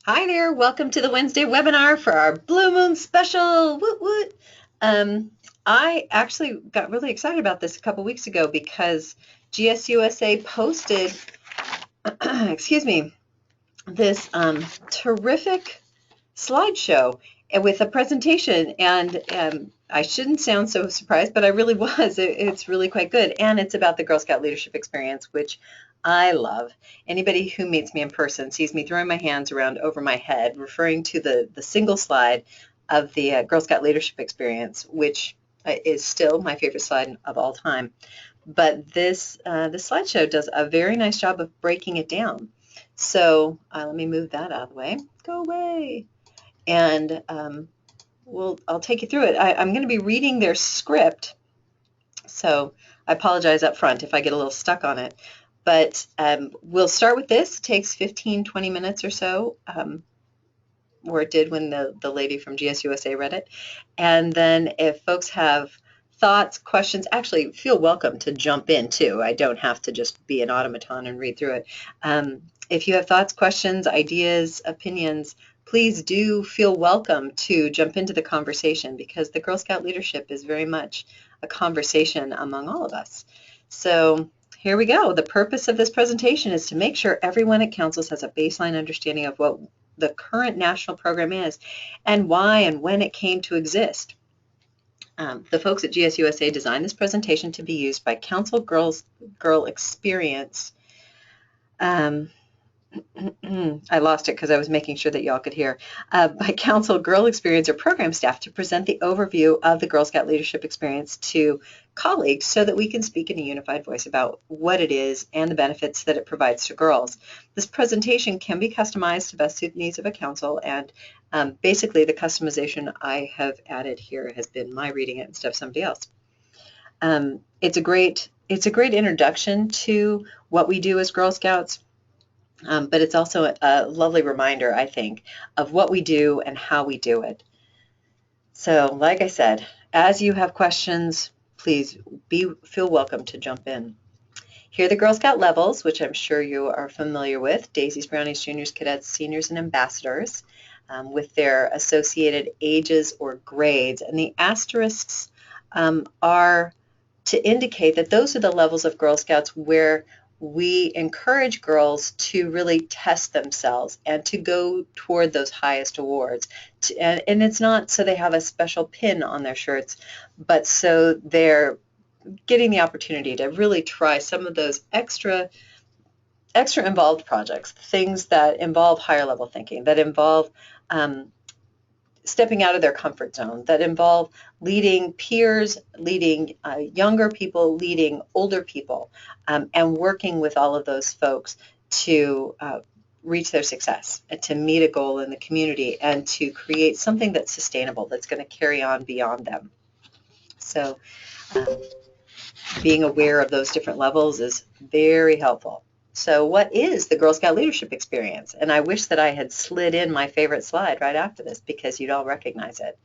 Hi there, welcome to the Wednesday webinar for our Blue Moon special. Woot woot. I actually got really excited about this a couple weeks ago because GSUSA posted, excuse me, this terrific slideshow with a presentation, and I shouldn't sound so surprised, but I really was. It's really quite good, and it's about the Girl Scout leadership experience, which I love. Anybody who meets me in person sees me throwing my hands around over my head, referring to the single slide of the Girl Scout leadership experience, which is still my favorite slide of all time. But this slideshow does a very nice job of breaking it down. So let me move that out of the way. Go away. And I'll take you through it. I'm going to be reading their script, so I apologize up front if I get a little stuck on it. But we'll start with this. It takes 15, 20 minutes or so, or it did when the lady from GSUSA read it. And then if folks have thoughts, questions, actually feel welcome to jump in too. I don't have to just be an automaton and read through it. If you have thoughts, questions, ideas, opinions, please do feel welcome to jump into the conversation, because the Girl Scout leadership is very much a conversation among all of us. So here we go. The purpose of this presentation is to make sure everyone at Councils has a baseline understanding of what the current national program is and why and when it came to exist. The folks at GSUSA designed this presentation to be used by Council Girl Experience. I lost it because I was making sure that y'all could hear. By Council Girl Experience or program staff to present the overview of the Girl Scout leadership experience to colleagues so that we can speak in a unified voice about what it is and the benefits that it provides to girls. This presentation can be customized to best suit the needs of a council, and basically the customization I have added here has been my reading it instead of somebody else. It's a great introduction to what we do as Girl Scouts. But it's also a lovely reminder, I think, of what we do and how we do it. So, like I said, as you have questions, please feel welcome to jump in. Here are the Girl Scout levels, which I'm sure you are familiar with: Daisies, Brownies, Juniors, Cadets, Seniors, and Ambassadors, with their associated ages or grades. And the asterisks are to indicate that those are the levels of Girl Scouts where we encourage girls to really test themselves and to go toward those highest awards. And it's not so they have a special pin on their shirts, but so they're getting the opportunity to really try some of those extra involved projects, things that involve higher level thinking, that involve stepping out of their comfort zone, that involve leading peers, leading younger people, leading older people, and working with all of those folks to reach their success and to meet a goal in the community and to create something that's sustainable, that's going to carry on beyond them. So being aware of those different levels is very helpful. So what is the Girl Scout leadership experience? And I wish that I had slid in my favorite slide right after this, because you'd all recognize it.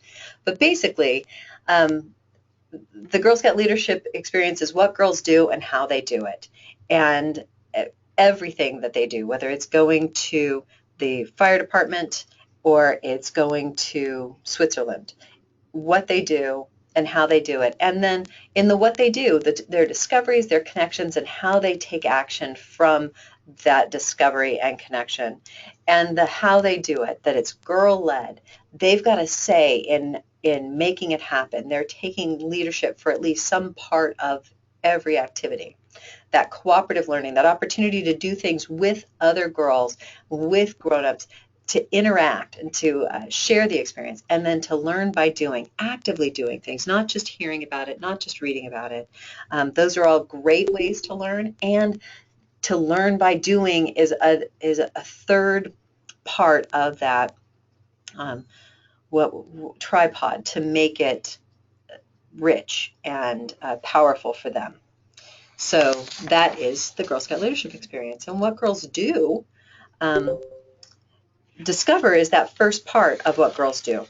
But basically, the Girl Scout leadership experience is what girls do and how they do it. And everything that they do, whether it's going to the fire department or it's going to Switzerland, what they do and how they do it. And then in the what they do, their discoveries, their connections, and how they take action from that discovery and connection. And the how they do it, that it's girl-led. They've got a say in making it happen. They're taking leadership for at least some part of every activity. That cooperative learning, that opportunity to do things with other girls, with grown-ups, to interact and to share the experience, and then to learn by doing, actively doing things, not just hearing about it, not just reading about it. Those are all great ways to learn, and to learn by doing is a third part of that tripod to make it rich and powerful for them. So that is the Girl Scout leadership experience. And what girls do, discover is that first part of what girls do.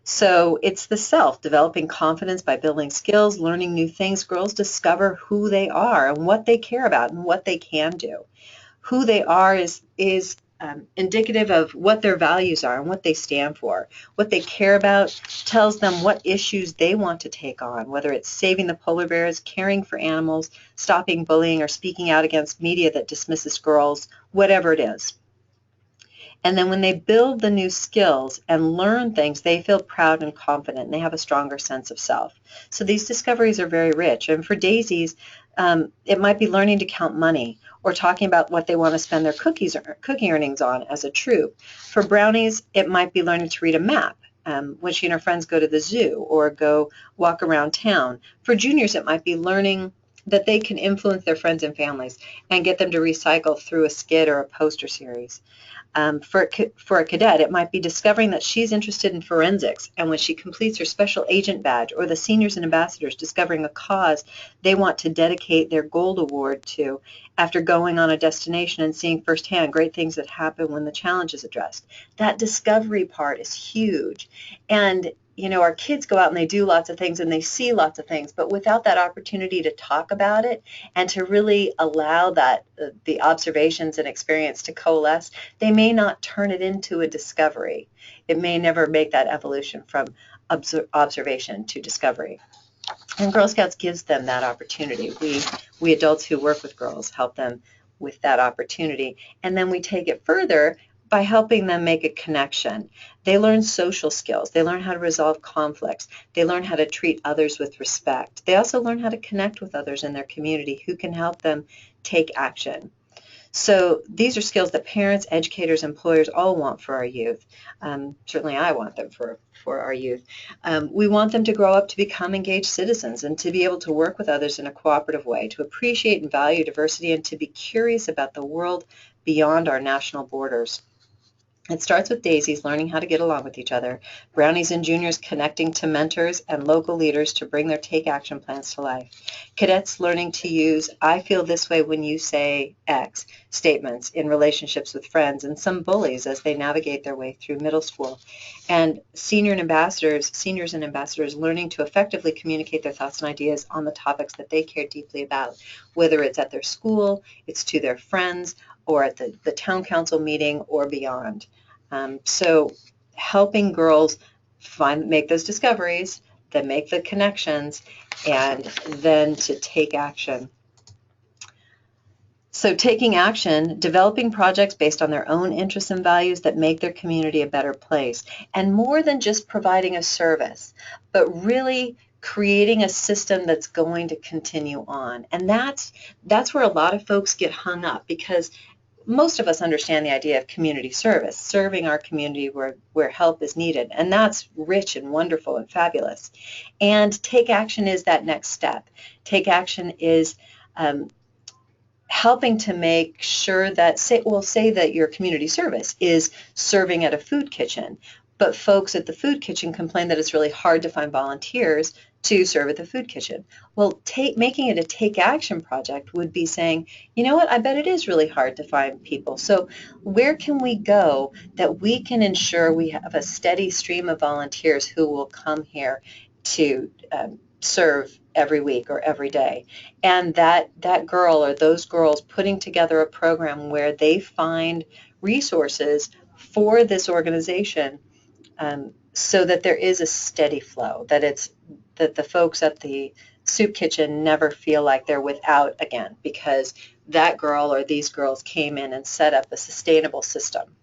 So it's the self, developing confidence by building skills, learning new things. Girls discover who they are and what they care about and what they can do. Who they are is indicative of what their values are and what they stand for. What they care about tells them what issues they want to take on, whether it's saving the polar bears, caring for animals, stopping bullying, or speaking out against media that dismisses girls, whatever it is. And then when they build the new skills and learn things, they feel proud and confident, and they have a stronger sense of self. So these discoveries are very rich. And for daisies, it might be learning to count money or talking about what they want to spend their cookie earnings on as a troop. For brownies, it might be learning to read a map when she and her friends go to the zoo or go walk around town. For juniors, it might be learning that they can influence their friends and families and get them to recycle through a skit or a poster series. For a cadet, it might be discovering that she's interested in forensics, and when she completes her special agent badge, or the seniors and ambassadors discovering a cause they want to dedicate their gold award to after going on a destination and seeing firsthand great things that happen when the challenge is addressed. That discovery part is huge. And our kids go out and they do lots of things and they see lots of things, but without that opportunity to talk about it and to really allow that the observations and experience to coalesce, they may not turn it into a discovery. It may never make that evolution from observation to discovery. And Girl Scouts gives them that opportunity. We adults who work with girls help them with that opportunity. And then we take it further by helping them make a connection. They learn social skills. They learn how to resolve conflicts. They learn how to treat others with respect. They also learn how to connect with others in their community who can help them take action. So these are skills that parents, educators, employers all want for our youth. Certainly I want them for our youth. We want them to grow up to become engaged citizens and to be able to work with others in a cooperative way, to appreciate and value diversity, and to be curious about the world beyond our national borders. It starts with daisies learning how to get along with each other, brownies and juniors connecting to mentors and local leaders to bring their take action plans to life, cadets learning to use "I feel this way when you say X" statements in relationships with friends, and some bullies as they navigate their way through middle school, and seniors and ambassadors learning to effectively communicate their thoughts and ideas on the topics that they care deeply about, whether it's at their school, it's to their friends, or at the town council meeting or beyond. So helping girls make those discoveries, then make the connections, and then to take action. So taking action, developing projects based on their own interests and values that make their community a better place. And more than just providing a service, but really creating a system that's going to continue on. And that's where a lot of folks get hung up, because most of us understand the idea of community service, serving our community where help is needed, and that's rich and wonderful and fabulous. And take action is that next step. Take action is helping to make sure that, say that your community service is serving at a food kitchen, but folks at the food kitchen complain that it's really hard to find volunteers to serve at the food kitchen. Well, making it a take action project would be saying, you know what, I bet it is really hard to find people. So where can we go that we can ensure we have a steady stream of volunteers who will come here to serve every week or every day? And that girl or those girls putting together a program where they find resources for this organization, so that there is a steady flow, that the folks at the soup kitchen never feel like they're without again, because that girl or these girls came in and set up a sustainable system.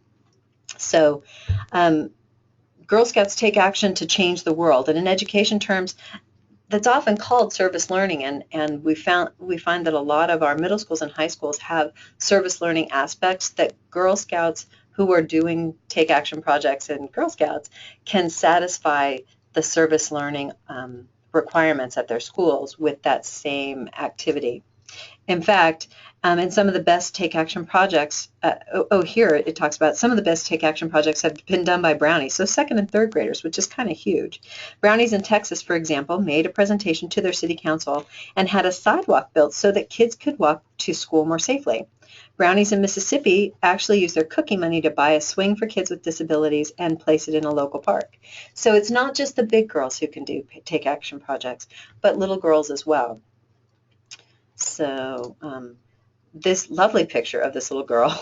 So Girl Scouts take action to change the world, and in education terms, that's often called service learning, and we find that a lot of our middle schools and high schools have service learning aspects that Girl Scouts who are doing take action projects in Girl Scouts can satisfy the service learning requirements at their schools with that same activity. In fact, in some of the best take action projects, here it talks about some of the best take action projects have been done by brownies, so second and third graders, which is kind of huge. Brownies in Texas, for example, made a presentation to their city council and had a sidewalk built so that kids could walk to school more safely. Brownies in Mississippi actually use their cookie money to buy a swing for kids with disabilities and place it in a local park. So it's not just the big girls who can do take action projects, but little girls as well. So this lovely picture of this little girl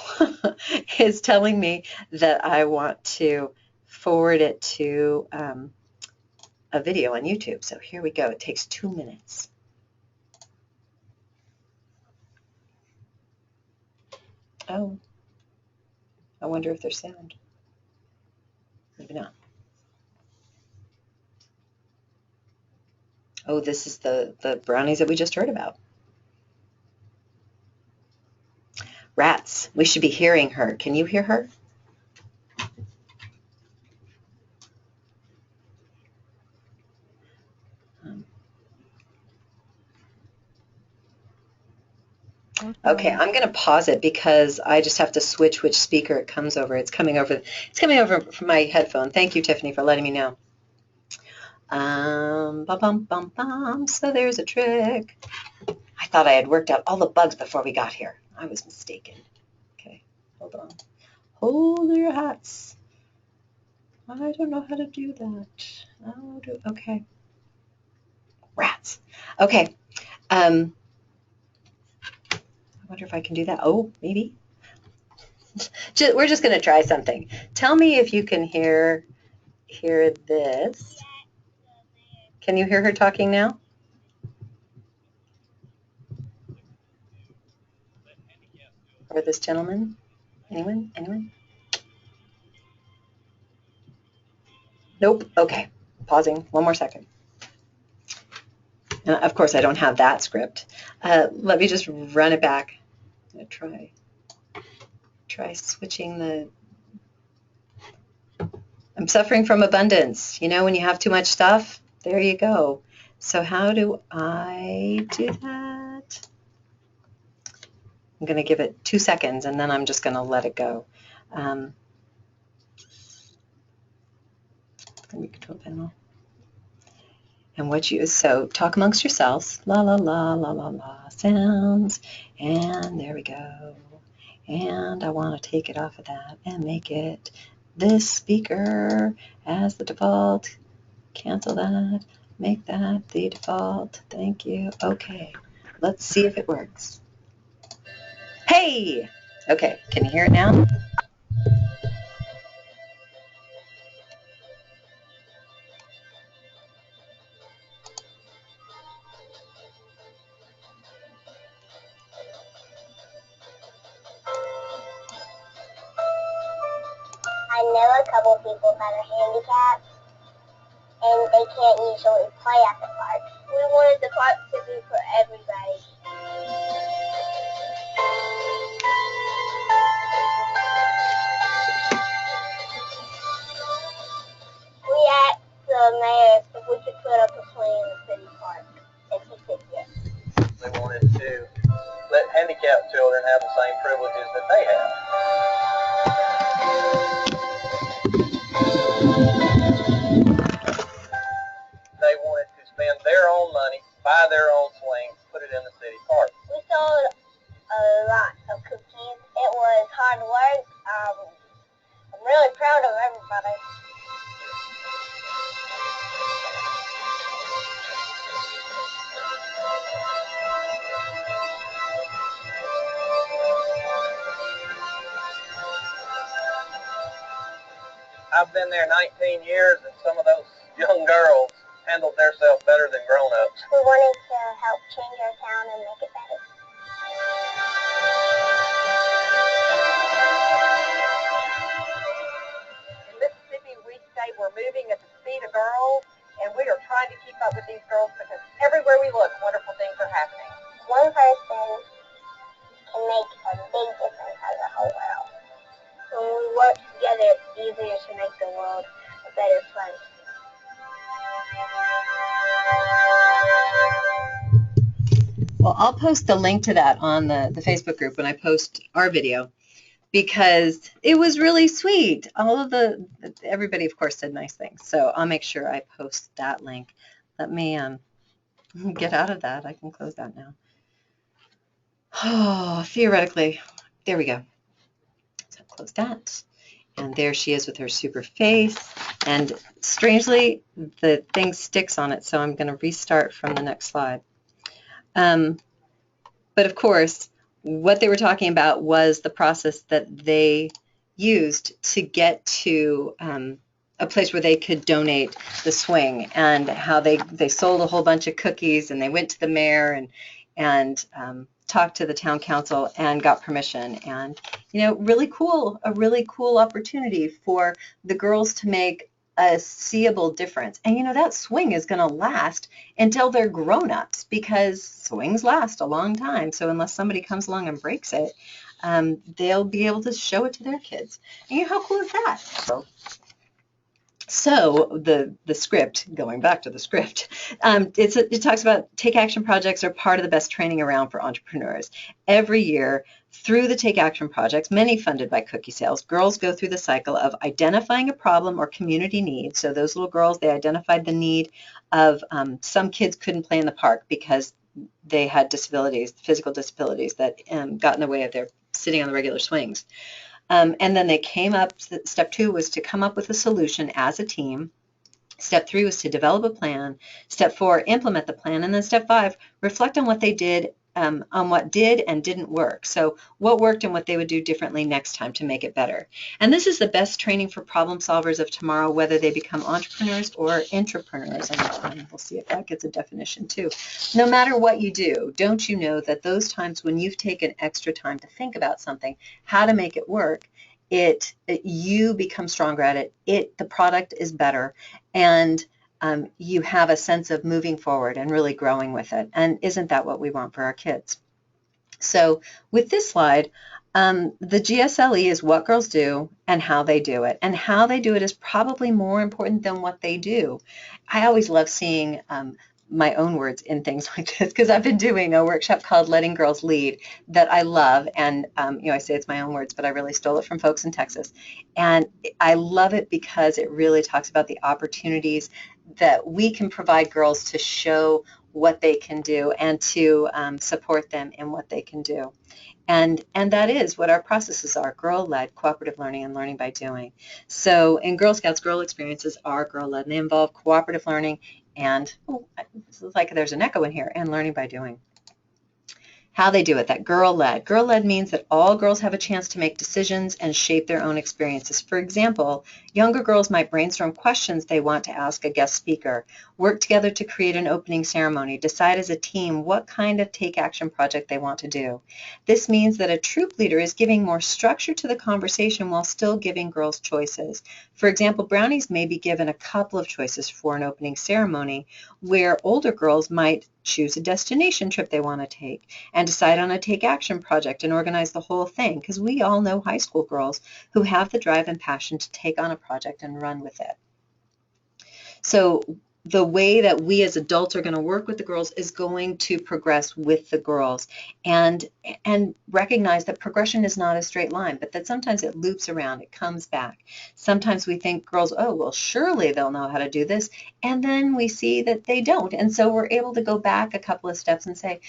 is telling me that I want to forward it to a video on YouTube. So here we go. It takes 2 minutes. Oh, I wonder if there's sound. Maybe not. Oh, this is the brownies that we just heard about. Rats. We should be hearing her. Can you hear her? Okay, I'm going to pause it because I just have to switch which speaker it comes over. It's coming over from my headphone. Thank you, Tiffany, for letting me know. Bum, bum, bum, bum. So there's a trick. I thought I had worked out all the bugs before we got here. I was mistaken. Okay, hold on. Hold your hats. I don't know how to do that. Okay. Rats. Okay. I wonder if I can do that. Oh, maybe. We're just going to try something. Tell me if you can hear this. Can you hear her talking now? Or this gentleman? Anyone? Anyone? Nope. Okay. Pausing. One more second. And of course, I don't have that script. Let me just run it back. I'm going to try switching the... I'm suffering from abundance. You know, when you have too much stuff, there you go. So how do I do that? I'm going to give it 2 seconds, and then I'm just going to let it go. Control panel. And so talk amongst yourselves. La, la, la, la, la, la, sounds. And there we go. And I want to take it off of that and make it this speaker as the default. Cancel that. Make that the default. Thank you. Okay. Let's see if it works. Hey! Okay. Can you hear it now? I know a couple people that are handicapped, and they can't usually play at the park. We wanted the park to be for everybody. We asked the mayor if we could put up a play in the city park, and he said yes. They wanted to let handicapped children have the same privileges that they have. They wanted to spend their own money, buy their own swings, put it in the city park. We sold a lot of cookies. It was hard work. I'm really proud of everybody. I've been there 19 years, and some of those young girls handled themselves better than grown-ups. We wanted to help change our town and make it better. In Mississippi, we say we're moving at the speed of girls, and we are trying to keep up with these girls because everywhere we look, wonderful things are happening. One person can make a big difference as a whole world. When we work together, it's easier to make the world a better place. Well, I'll post the link to that on the Facebook group when I post our video, because it was really sweet. Everybody, of course, said nice things. So I'll make sure I post that link. Let me get out of that. I can close that now. Oh, theoretically, there we go. So close that. And there she is with her super face. And strangely, the thing sticks on it. So I'm going to restart from the next slide. But of course, what they were talking about was the process that they used to get to a place where they could donate the swing, and how they sold a whole bunch of cookies, and they went to the mayor and talked to the town council and got permission. And, you know, a really cool opportunity for the girls to make a seeable difference. And, you know, that swing is going to last until they're grown-ups, because swings last a long time. So unless somebody comes along and breaks it, they'll be able to show it to their kids. And you know, how cool is that? So the script, going back to the script, it talks about take action projects are part of the best training around for entrepreneurs. Every year, through the take action projects, many funded by cookie sales, girls go through the cycle of identifying a problem or community need. So those little girls, they identified the need of some kids couldn't play in the park because they had disabilities, physical disabilities that got in the way of their sitting on the regular swings. And then they came up, step 2 was to come up with a solution as a team. Step 3 was to develop a plan. Step 4, implement the plan. And then step 5, reflect on what they did, on what did and didn't work. So what worked and what they would do differently next time to make it better. And this is the best training for problem solvers of tomorrow, whether they become entrepreneurs or intrapreneurs. And we'll see if that gets a definition too. No matter what you do, don't you know that those times when you've taken extra time to think about something, how to make it work, you become stronger at it. The product is better, and you have a sense of moving forward and really growing with it. And isn't that what we want for our kids? So with this slide, the GSLE is what girls do and how they do it. And how they do it is probably more important than what they do. I always love seeing my own words in things like this, because I've been doing a workshop called Letting Girls Lead that I love. And, you know, I say it's my own words, but I really stole it from folks in Texas. And I love it because it really talks about the opportunities that we can provide girls to show what they can do and to support them in what they can do. And that is what our processes are: girl-led, cooperative learning, and learning by doing. So in Girl Scouts, girl experiences are girl-led, and they involve cooperative learning and, it's like there's an echo in here, and learning by doing. How they do it, that girl-led. Girl-led means that all girls have a chance to make decisions and shape their own experiences. For example, younger girls might brainstorm questions they want to ask a guest speaker, work together to create an opening ceremony, decide as a team what kind of take-action project they want to do. This means that a troop leader is giving more structure to the conversation while still giving girls choices. For example, brownies may be given a couple of choices for an opening ceremony, where older girls might choose a destination trip they want to take and decide on a take action project and organize the whole thing, because we all know high school girls who have the drive and passion to take on a project and run with it. So the way that we as adults are going to work with the girls is going to progress with the girls, and recognize that progression is not a straight line, but that sometimes it loops around, it comes back. Sometimes we think girls, oh, well, surely they'll know how to do this, and then we see that they don't. And so we're able to go back a couple of steps and say,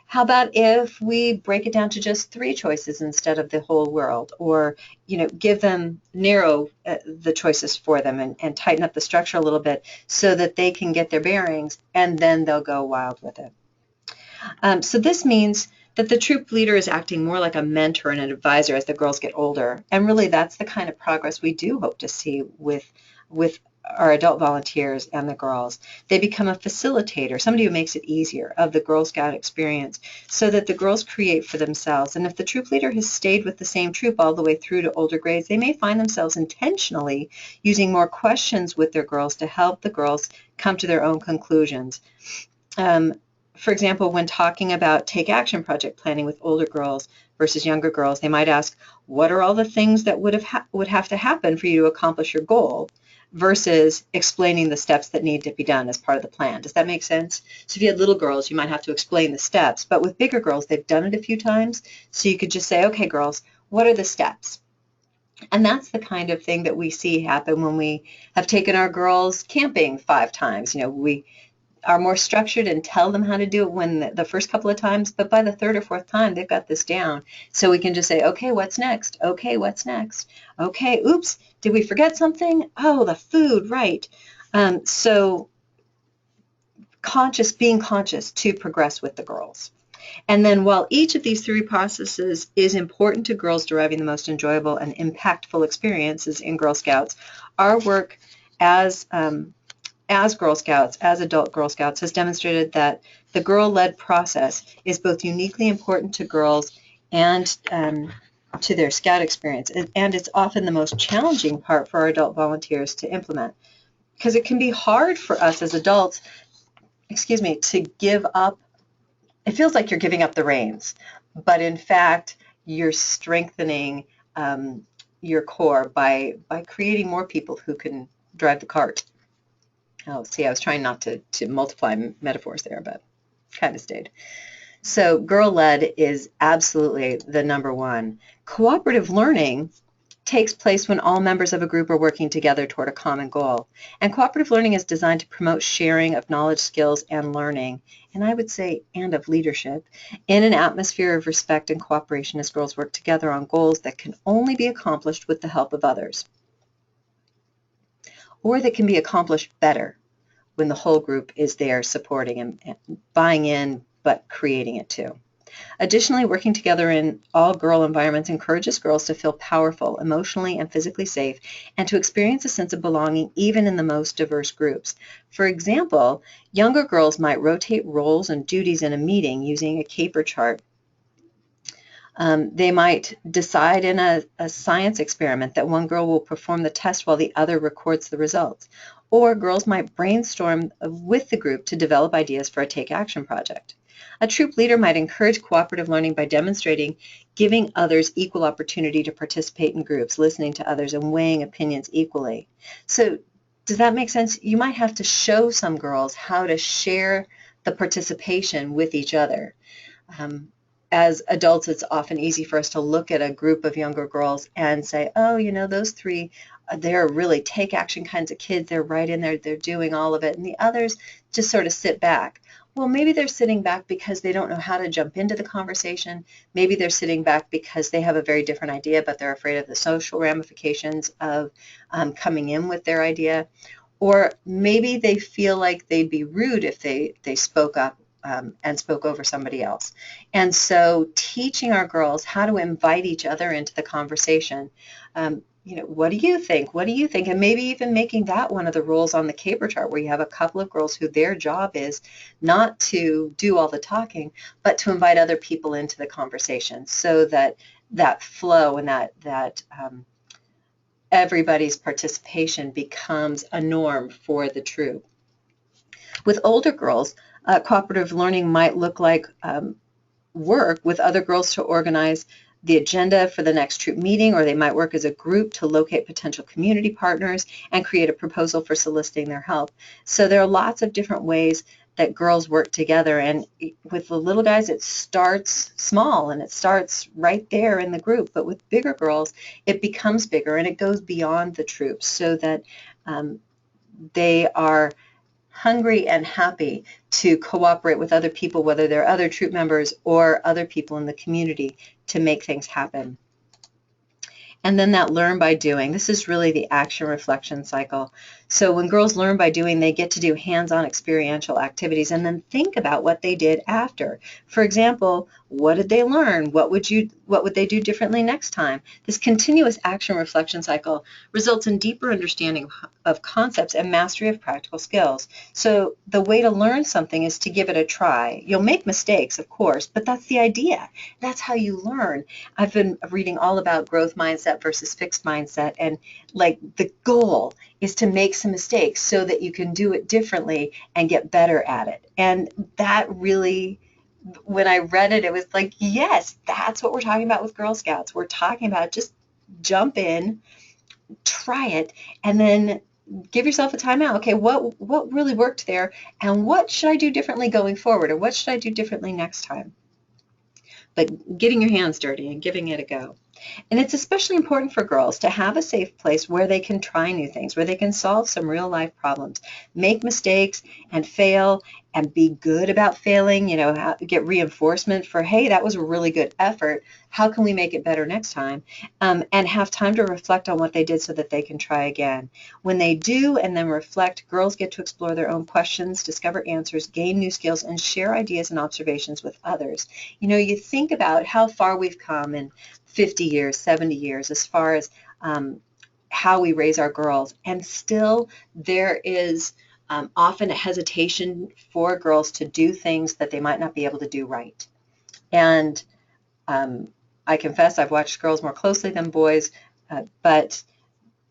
how about if we break it down to just 3 choices instead of the whole world? Or, you know, give them, narrow the choices for them and tighten up the structure a little bit so that they can get their bearings, and then they'll go wild with it. So this means that the troop leader is acting more like a mentor and an advisor as the girls get older. And really that's the kind of progress we do hope to see with our adult volunteers and the girls. They become a facilitator, somebody who makes it easier, of the Girl Scout experience, so that the girls create for themselves. And if the troop leader has stayed with the same troop all the way through to older grades, they may find themselves intentionally using more questions with their girls to help the girls come to their own conclusions. For example, when talking about take action project planning with older girls versus younger girls, they might ask, what are all the things that would have to happen for you to accomplish your goal, versus explaining the steps that need to be done as part of the plan. Does that make sense? So if you had little girls, you might have to explain the steps, but with bigger girls, they've done it a few times, so you could just say, okay, girls, what are the steps? And that's the kind of thing that we see happen when we have taken our girls camping 5 times. You know, we are more structured and tell them how to do it when the first couple of times, but by the 3rd or 4th time, they've got this down. So we can just say, okay, what's next? Okay, what's next? Okay, oops, did we forget something? Oh, the food, right. So being conscious to progress with the girls. And then while each of these three processes is important to girls deriving the most enjoyable and impactful experiences in Girl Scouts, our work as Girl Scouts, as adult Girl Scouts, has demonstrated that the girl-led process is both uniquely important to girls and to their Scout experience. And it's often the most challenging part for our adult volunteers to implement, because it can be hard for us as adults, to give up. It feels like you're giving up the reins, but in fact, you're strengthening your core by creating more people who can drive the cart. Oh, see, I was trying not to multiply metaphors there, but kind of stayed. So girl-led is absolutely the number one. Cooperative learning takes place when all members of a group are working together toward a common goal. And cooperative learning is designed to promote sharing of knowledge, skills, and learning, and I would say, and of leadership, in an atmosphere of respect and cooperation as girls work together on goals that can only be accomplished with the help of others, or that can be accomplished better when the whole group is there supporting and buying in, but creating it too. Additionally, working together in all-girl environments encourages girls to feel powerful, emotionally and physically safe, and to experience a sense of belonging even in the most diverse groups. For example, younger girls might rotate roles and duties in a meeting using a caper chart. They might decide in a science experiment that one girl will perform the test while the other records the results. Or girls might brainstorm with the group to develop ideas for a take-action project. A troop leader might encourage cooperative learning by demonstrating giving others equal opportunity to participate in groups, listening to others, and weighing opinions equally. So does that make sense? You might have to show some girls how to share the participation with each other. As adults, it's often easy for us to look at a group of younger girls and say, oh, those three, they're really take-action kinds of kids. They're right in there. They're doing all of it. And the others just sort of sit back. Well, maybe they're sitting back because they don't know how to jump into the conversation. Maybe they're sitting back because they have a very different idea, but they're afraid of the social ramifications of coming in with their idea. Or maybe they feel like they'd be rude if they spoke up and spoke over somebody else. And so teaching our girls how to invite each other into the conversation, what do you think? What do you think? And maybe even making that one of the roles on the caper chart, where you have a couple of girls who their job is not to do all the talking, but to invite other people into the conversation, so that that flow and that everybody's participation becomes a norm for the troop. With older girls, cooperative learning might look like work with other girls to organize the agenda for the next troop meeting, or they might work as a group to locate potential community partners and create a proposal for soliciting their help. So there are lots of different ways that girls work together, and with the little guys it starts small and it starts right there in the group, but with bigger girls it becomes bigger and it goes beyond the troops, so that they are hungry and happy to cooperate with other people, whether they're other troop members or other people in the community, to make things happen. And then that learn by doing. This is really the action reflection cycle. So when girls learn by doing, they get to do hands-on experiential activities and then think about what they did after. For example, what did they learn? What would they do differently next time? This continuous action reflection cycle results in deeper understanding of concepts and mastery of practical skills. So the way to learn something is to give it a try. You'll make mistakes, of course, but that's the idea. That's how you learn. I've been reading all about growth mindset versus fixed mindset, and like the goal is to make some mistakes so that you can do it differently and get better at it. And that really, when I read it, it was like, yes, that's what we're talking about with Girl Scouts. We're talking about just jump in, try it, and then give yourself a timeout. Okay, what really worked there, and what should I do differently going forward, or what should I do differently next time? But getting your hands dirty and giving it a go. And it's especially important for girls to have a safe place where they can try new things, where they can solve some real life problems, make mistakes and fail and be good about failing, you know, get reinforcement for, hey, that was a really good effort. How can we make it better next time? And have time to reflect on what they did so that they can try again. When they do and then reflect, girls get to explore their own questions, discover answers, gain new skills, and share ideas and observations with others. You know, you think about how far we've come in 50 years, 70 years, as far as how we raise our girls. And still there is often a hesitation for girls to do things that they might not be able to do right. And I confess I've watched girls more closely than boys, but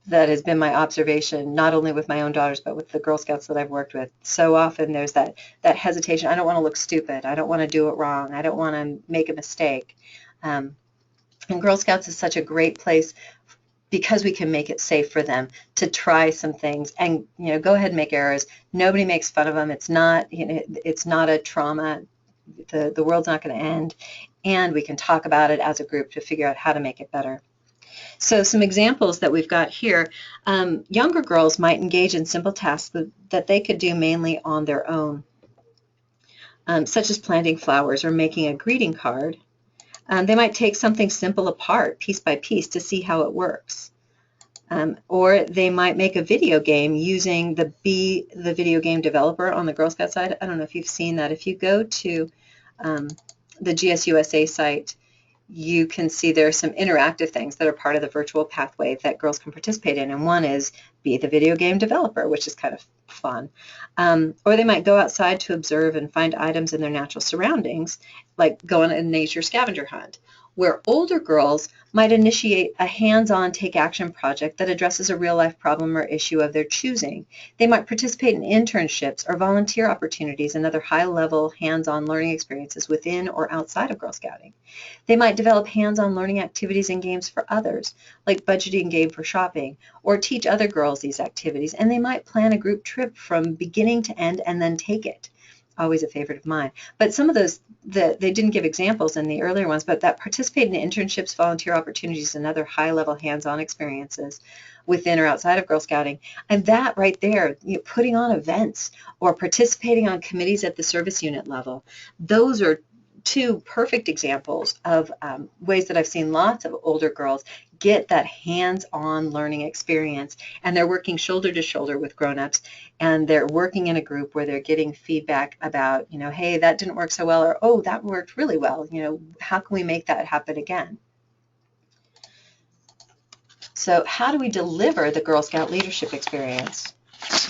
that has been my observation, not only with my own daughters, but with the Girl Scouts that I've worked with. So often there's that hesitation. I don't want to look stupid. I don't want to do it wrong. I don't want to make a mistake. And Girl Scouts is such a great place because we can make it safe for them to try some things and, you know, go ahead and make errors. Nobody makes fun of them. It's not, you know, it's not a trauma. The world's not going to end. And we can talk about it as a group to figure out how to make it better. So some examples that we've got here, younger girls might engage in simple tasks that they could do mainly on their own, such as planting flowers or making a greeting card. They might take something simple apart, piece by piece, to see how it works. Or they might make a video game using the video game developer on the Girl Scout side. I don't know if you've seen that. If you go to the GSUSA site, you can see there are some interactive things that are part of the virtual pathway that girls can participate in. And one is be the video game developer, which is kind of fun. Or they might go outside to observe and find items in their natural surroundings, like go on a nature scavenger hunt, where older girls might initiate a hands-on take-action project that addresses a real-life problem or issue of their choosing. They might participate in internships or volunteer opportunities and other high-level hands-on learning experiences within or outside of Girl Scouting. They might develop hands-on learning activities and games for others, like budgeting game for shopping, or teach other girls these activities, and they might plan a group trip from beginning to end and then take it. Always a favorite of mine. But some of those, they didn't give examples in the earlier ones, but that participate in internships, volunteer opportunities, and other high-level hands-on experiences within or outside of Girl Scouting. And that right there, you know, putting on events or participating on committees at the service unit level, those are two perfect examples of ways that I've seen lots of older girls get that hands-on learning experience, and they're working shoulder to shoulder with grown-ups, and they're working in a group where they're getting feedback about, you know, hey, that didn't work so well, or oh, that worked really well, you know, how can we make that happen again? So how do we deliver the Girl Scout leadership experience?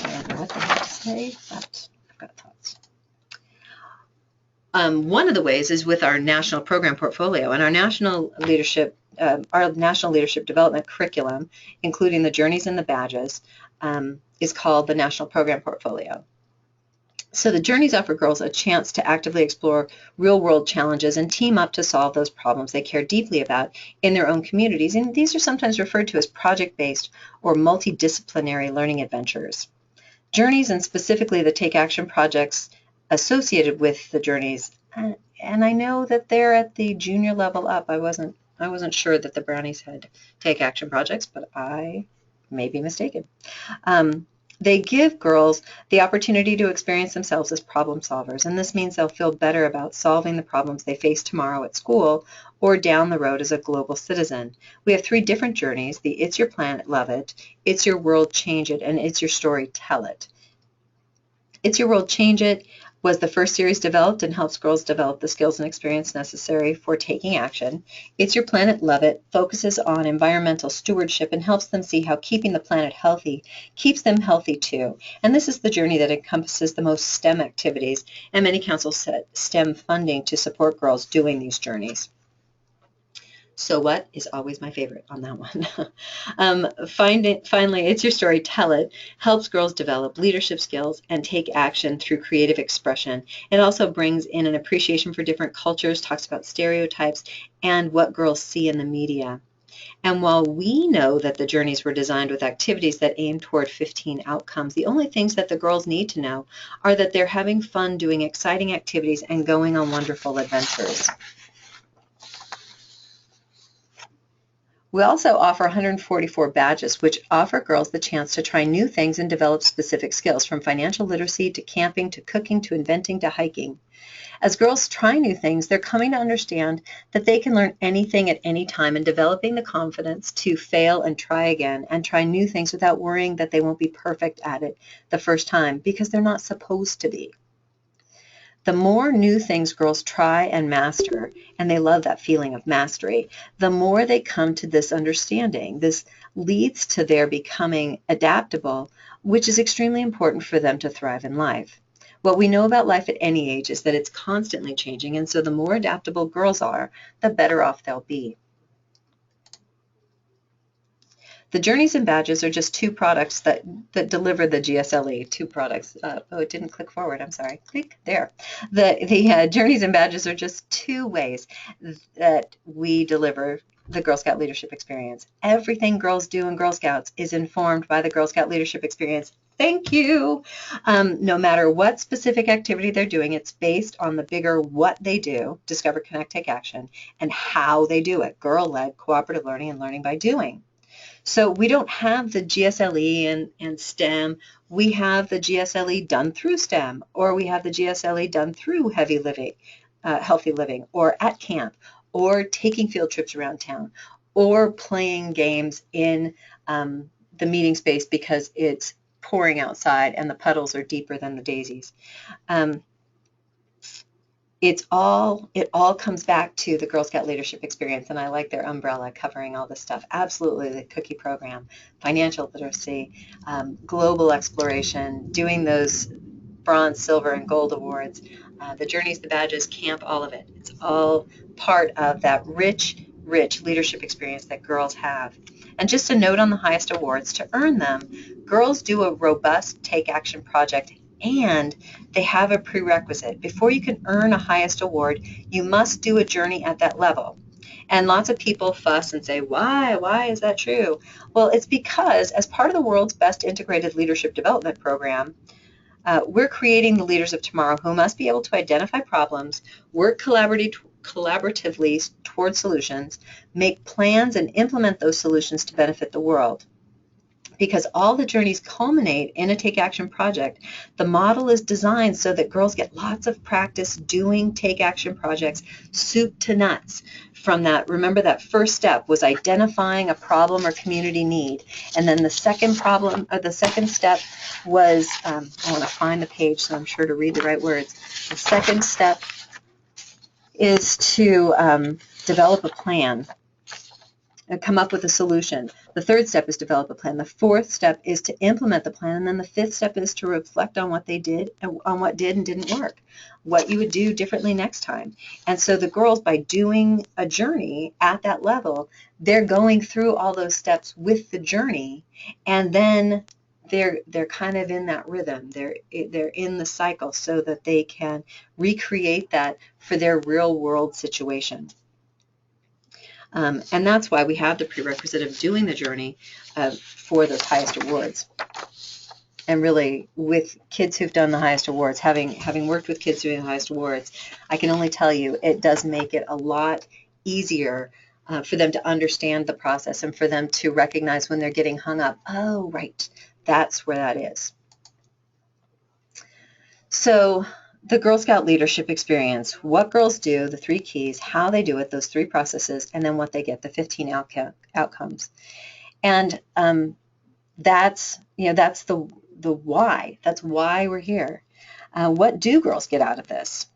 I don't know what they have to say, but I've got thoughts. One of the ways is with our national program portfolio, and our national leadership development curriculum, including the journeys and the badges, is called the National Program Portfolio. So the journeys offer girls a chance to actively explore real-world challenges and team up to solve those problems they care deeply about in their own communities, and these are sometimes referred to as project-based or multidisciplinary learning adventures. Journeys, and specifically the Take Action projects associated with the journeys, and I know that they're at the junior level up. I wasn't sure that the Brownies had Take Action projects, but I may be mistaken. They give girls the opportunity to experience themselves as problem solvers, and this means they'll feel better about solving the problems they face tomorrow at school or down the road as a global citizen. We have 3 different journeys: the It's Your Planet, Love It, It's Your World, Change It, and It's Your Story, Tell It. It's Your World, Change It was the first series developed and helps girls develop the skills and experience necessary for taking action. It's Your Planet, Love It focuses on environmental stewardship and helps them see how keeping the planet healthy keeps them healthy too. And this is the journey that encompasses the most STEM activities, and many councils set STEM funding to support girls doing these journeys. So What is always my favorite on that one. Finally, It's Your Story, Tell It helps girls develop leadership skills and take action through creative expression. It also brings in an appreciation for different cultures, talks about stereotypes, and what girls see in the media. And while we know that the journeys were designed with activities that aim toward 15 outcomes, the only things that the girls need to know are that they're having fun doing exciting activities and going on wonderful adventures. We also offer 144 badges, which offer girls the chance to try new things and develop specific skills, from financial literacy to camping to cooking to inventing to hiking. As girls try new things, they're coming to understand that they can learn anything at any time, and developing the confidence to fail and try again and try new things without worrying that they won't be perfect at it the first time, because they're not supposed to be. The more new things girls try and master, and they love that feeling of mastery, the more they come to this understanding. This leads to their becoming adaptable, which is extremely important for them to thrive in life. What we know about life at any age is that it's constantly changing, and so the more adaptable girls are, the better off they'll be. The journeys and badges are just two products that deliver the GSLE, two products. Oh, it didn't click forward. I'm sorry. Click there. The journeys and badges are just two ways that we deliver the Girl Scout leadership experience. Everything girls do in Girl Scouts is informed by the Girl Scout leadership experience. Thank you. No matter what specific activity they're doing, it's based on the bigger what they do, discover, connect, take action, and how they do it, girl-led, cooperative learning, and learning by doing. So we don't have the GSLE and STEM. We have the GSLE done through STEM, or we have the GSLE done through healthy living, or at camp, or taking field trips around town, or playing games in the meeting space because it's pouring outside and the puddles are deeper than the daisies. It all comes back to the Girl Scout leadership experience, and I like their umbrella covering all this stuff. Absolutely, the cookie program, financial literacy, global exploration, doing those bronze, silver, and gold awards, the journeys, the badges, camp, all of it. It's all part of that rich leadership experience that girls have. And just a note on the highest awards: to earn them, girls do a robust take action project, and they have a prerequisite. Before you can earn a highest award, you must do a journey at that level. And lots of people fuss and say, why is that true? Well, it's because as part of the world's best integrated leadership development program, we're creating the leaders of tomorrow who must be able to identify problems, work collaboratively toward solutions, make plans, and implement those solutions to benefit the world. Because all the journeys culminate in a take action project, the model is designed so that girls get lots of practice doing take action projects, soup to nuts. From that, remember that first step was identifying a problem or community need, and then the second step was I want to find the page so I'm sure to read the right words. The second step is to develop a plan and come up with a solution. The third step is develop a plan. The fourth step is to implement the plan. And then the fifth step is to reflect on what they did, on what did and didn't work, what you would do differently next time. And so the girls, by doing a journey at that level, they're going through all those steps with the journey, and then they're kind of in that rhythm. They're in the cycle so that they can recreate that for their real world situation. And that's why we have the prerequisite of doing the journey for those highest awards. And really, with kids who've done the highest awards, having worked with kids doing the highest awards, I can only tell you it does make it a lot easier for them to understand the process and for them to recognize when they're getting hung up. Oh, right, that's where that is. So the Girl Scout leadership experience, what girls do, the 3 keys, how they do it, those 3 processes, and then what they get, the 15 outcomes. And that's the why. That's why we're here. What do girls get out of this?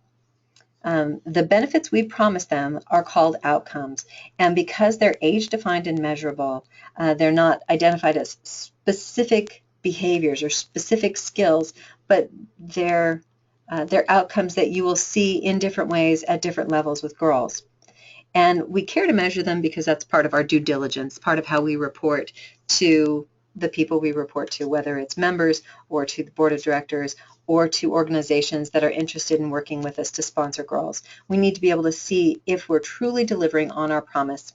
The benefits we promise them are called outcomes, and because they're age-defined and measurable, they're not identified as specific behaviors or specific skills, but they're outcomes that you will see in different ways at different levels with girls. And we care to measure them because that's part of our due diligence, part of how we report to the people we report to, whether it's members or to the board of directors or to organizations that are interested in working with us to sponsor girls. We need to be able to see if we're truly delivering on our promise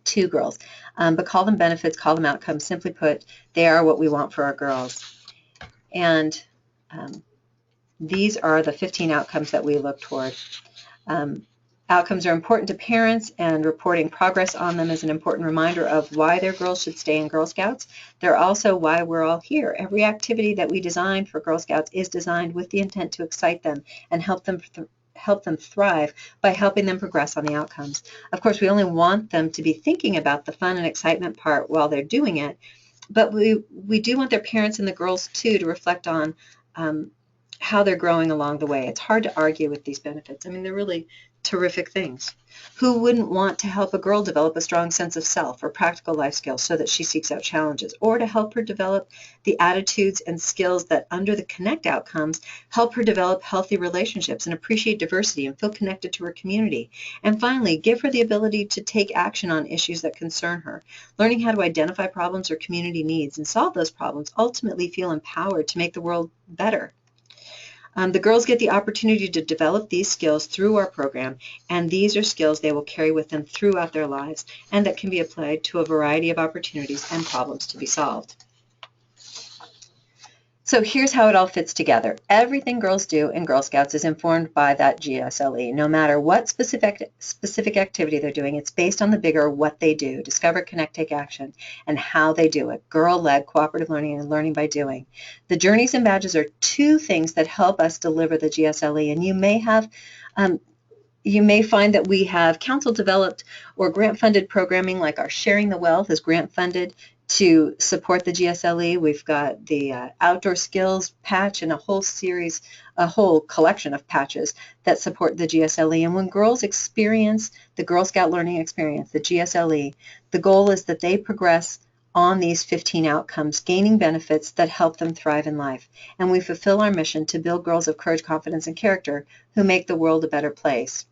to girls. But call them benefits, call them outcomes. Simply put, they are what we want for our girls. And these are the 15 outcomes that we look toward. Outcomes are important to parents, and reporting progress on them is an important reminder of why their girls should stay in Girl Scouts. They're also why we're all here. Every activity that we design for Girl Scouts is designed with the intent to excite them and help them thrive by helping them progress on the outcomes. Of course, we only want them to be thinking about the fun and excitement part while they're doing it, but we do want their parents and the girls too to reflect on how they're growing along the way. It's hard to argue with these benefits. I mean, they're really terrific things. Who wouldn't want to help a girl develop a strong sense of self or practical life skills so that she seeks out challenges, or to help her develop the attitudes and skills that, under the Connect outcomes, help her develop healthy relationships and appreciate diversity and feel connected to her community? And finally, give her the ability to take action on issues that concern her. Learning how to identify problems or community needs and solve those problems ultimately feel empowered to make the world better. The girls get the opportunity to develop these skills through our program, and these are skills they will carry with them throughout their lives and that can be applied to a variety of opportunities and problems to be solved. So here's how it all fits together. Everything girls do in Girl Scouts is informed by that GSLE. No matter what specific activity they're doing, it's based on the bigger what they do, discover, connect, take action, and how they do it. Girl-led cooperative learning and learning by doing. The journeys and badges are two things that help us deliver the GSLE, and you may find that we have council-developed or grant-funded programming, like our Sharing the Wealth is grant-funded to support the GSLE. We've got the Outdoor Skills patch and a whole collection of patches that support the GSLE. And when girls experience the Girl Scout learning experience, the GSLE, the goal is that they progress on these 15 outcomes, gaining benefits that help them thrive in life. And we fulfill our mission to build girls of courage, confidence, and character who make the world a better place.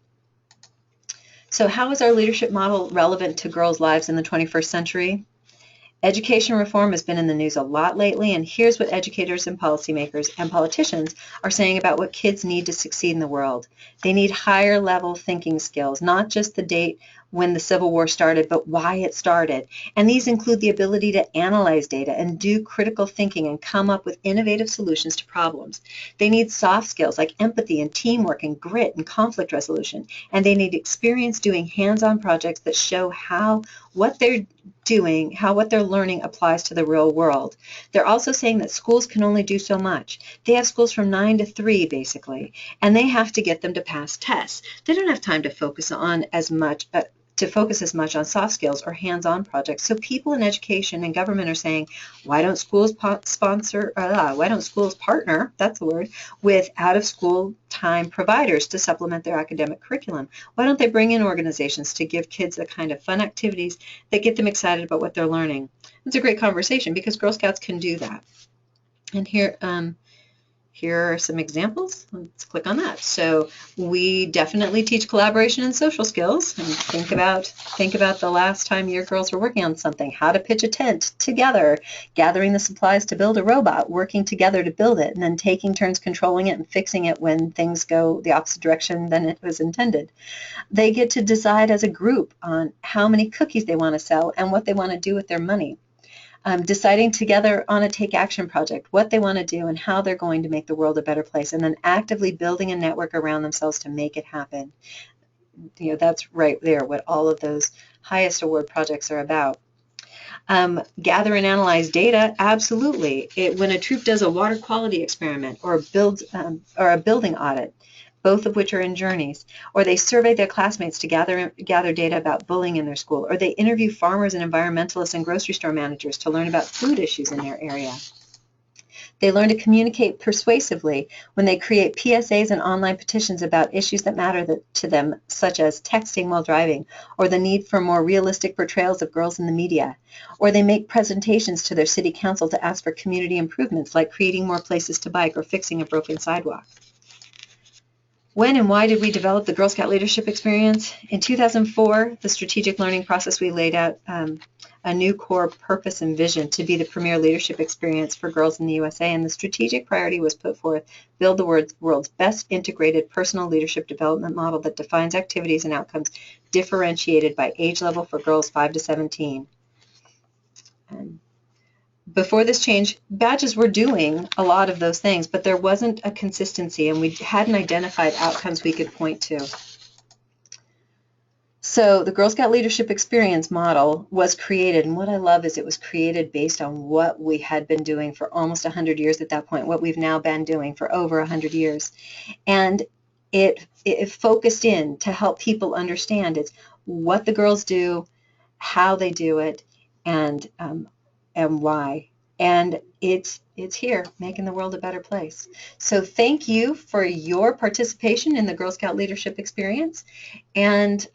So how is our leadership model relevant to girls' lives in the 21st century? Education reform has been in the news a lot lately, and here's what educators and policymakers and politicians are saying about what kids need to succeed in the world. They need higher level thinking skills, not just the date when the Civil War started, but why it started. And these include the ability to analyze data and do critical thinking and come up with innovative solutions to problems. They need soft skills like empathy and teamwork and grit and conflict resolution. And they need experience doing hands-on projects that show how what they're learning applies to the real world. They're also saying that schools can only do so much. They have schools from 9 to 3 basically, and they have to get them to pass tests. They don't have time to focus as much on soft skills or hands-on projects. So people in education and government are saying, why don't schools partner, that's the word, with out-of-school time providers to supplement their academic curriculum? Why don't they bring in organizations to give kids the kind of fun activities that get them excited about what they're learning? It's a great conversation because Girl Scouts can do that. And here are some examples. Let's click on that. So we definitely teach collaboration and social skills. And think about the last time your girls were working on something, how to pitch a tent together, gathering the supplies to build a robot, working together to build it, and then taking turns controlling it and fixing it when things go the opposite direction than it was intended. They get to decide as a group on how many cookies they want to sell and what they want to do with their money. Deciding together on a take action project, what they want to do and how they're going to make the world a better place, and then actively building a network around themselves to make it happen. That's right there what all of those highest award projects are about. Gather and analyze data, absolutely. When a troop does a water quality experiment or a building audit, both of which are in journeys, or they survey their classmates to gather data about bullying in their school, or they interview farmers and environmentalists and grocery store managers to learn about food issues in their area. They learn to communicate persuasively when they create PSAs and online petitions about issues that matter to them, such as texting while driving, or the need for more realistic portrayals of girls in the media. Or they make presentations to their city council to ask for community improvements, like creating more places to bike or fixing a broken sidewalk. When and why did we develop the Girl Scout leadership experience? In 2004, the strategic learning process, we laid out a new core purpose and vision to be the premier leadership experience for girls in the USA, and the strategic priority was put forth: build the world's best integrated personal leadership development model that defines activities and outcomes differentiated by age level for girls 5 to 17. Before this change, badges were doing a lot of those things, but there wasn't a consistency, and we hadn't identified outcomes we could point to. So the Girl Scout Leadership Experience model was created, and what I love is it was created based on what we had been doing for almost 100 years at that point, what we've now been doing for over 100 years. And it focused in to help people understand it's what the girls do, how they do it, and why. And it's here, making the world a better place. So thank you for your participation in the Girl Scout Leadership Experience, and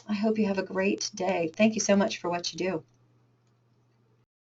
I hope you have a great day. Thank you so much for what you do.